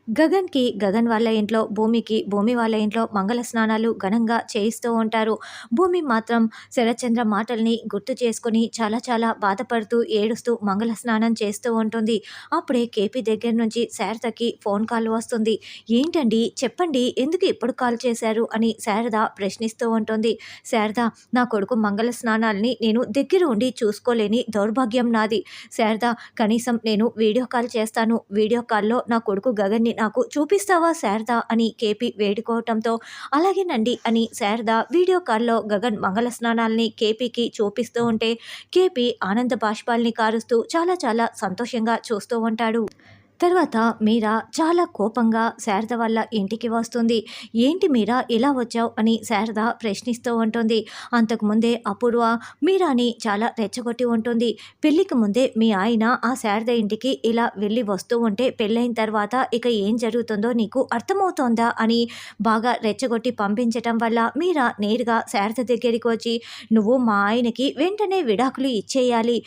గగన్ వాళ్ళ ఇంట్లో భూమి వాళ్ళ ఇంట్లో మంగళ స్నానాలు ఘనంగా చేయిస్తూ ఉంటారు. భూమి మాత్రం శరత్చంద్ర మాటల్ని గుర్తు చేసుకొని చాలా చాలా బాధపడుతూ, ఏడుస్తూ మంగళ స్నానం చేస్తూ ఉంటుంది. అప్పుడే కేపీ దగ్గర నుంచి శారదకి ఫోన్ కాల్ వస్తుంది. "ఏంటండి చెప్పండి, ఎందుకు ఇప్పుడు కాల్ చేశారు?" అని శారద ప్రశ్నిస్తూ ఉంటుంది. "శారద, నా కొడుకు మంగళ స్నానాల్ని నేను దగ్గర ఉండి చూసుకోలేని దౌర్భాగ్యం నాది. శారద, కనీసం నేను వీడియో కాల్ చేస్తాను. వీడియో కాల్‌లో నా కొడుకు గగన్‌ని నాకు చూపిస్తావా శారద?" అని కేపీ వేడుకోవటంతో అలాగేనండి అని శారద వీడియో కాల్‌లో గగన్ మంగళ స్నానాల్ని కేపీకి చూపిస్తూ ఉంటే, కేపీ ఆనంద బాష్పాల్ని కారుస్తూ చాలా చాలా సంతోషంగా చూస్తూ ఉంటాడు. తర్వాత మీరా చాలా కోపంగా శారద వాళ్ళ ఇంటికి వస్తుంది. "ఏంటి మీరా ఇలా వచ్చావు?" అని శారద ప్రశ్నిస్తూ ఉంటుంది. అంతకుముందే అపూర్వ మీరాని చాలా రెచ్చగొట్టి ఉంటుంది. "పెళ్ళికి ముందే మీ ఆయన ఆ శారద ఇంటికి ఇలా వెళ్ళి వస్తూ ఉంటే పెళ్ళైన తర్వాత ఇక ఏం జరుగుతుందో నీకు అర్థమవుతోందా?" అని బాగా రెచ్చగొట్టి పంపించటం వల్ల మీరా నేరుగా శారద దగ్గరికి వచ్చి, "నువ్వు మా ఆయనకి వెంటనే విడాకులు ఇచ్చేయాలి.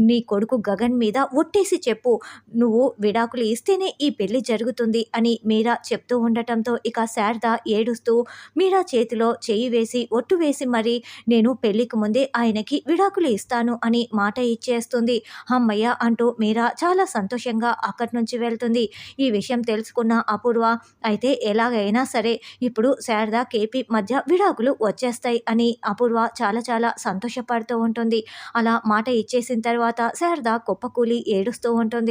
నీ కొడుకు గగన్ మీద ఒట్టేసి చెప్పు. నువ్వు విడాకులు ఇస్తేనే ఈ పెళ్లి జరుగుతుంది" అని మీరా చెప్తూ ఉండటంతో ఇక శారద ఏడుస్తూ మీరా చేతిలో చెయ్యి వేసి ఒట్టు వేసి మరి "నేను పెళ్లికి ముందే ఆయనకి విడాకులు ఇస్తాను" అని మాట ఇచ్చేస్తుంది. హమ్మయ్య అంటూ మీరా చాలా సంతోషంగా అక్కడి నుంచి వెళ్తుంది. ఈ విషయం తెలుసుకున్న అపూర్వ అయితే ఎలాగైనా సరే ఇప్పుడు శారద కేపీ మధ్య విడాకులు వచ్చేస్తాయి అని అపూర్వ చాలా చాలా సంతోషపడుతూ ఉంటుంది. అలా మాట ఇచ్చేసిన తర్వాత శారద కుప్పకూలి ఏడుస్తూ ఉంటుంది.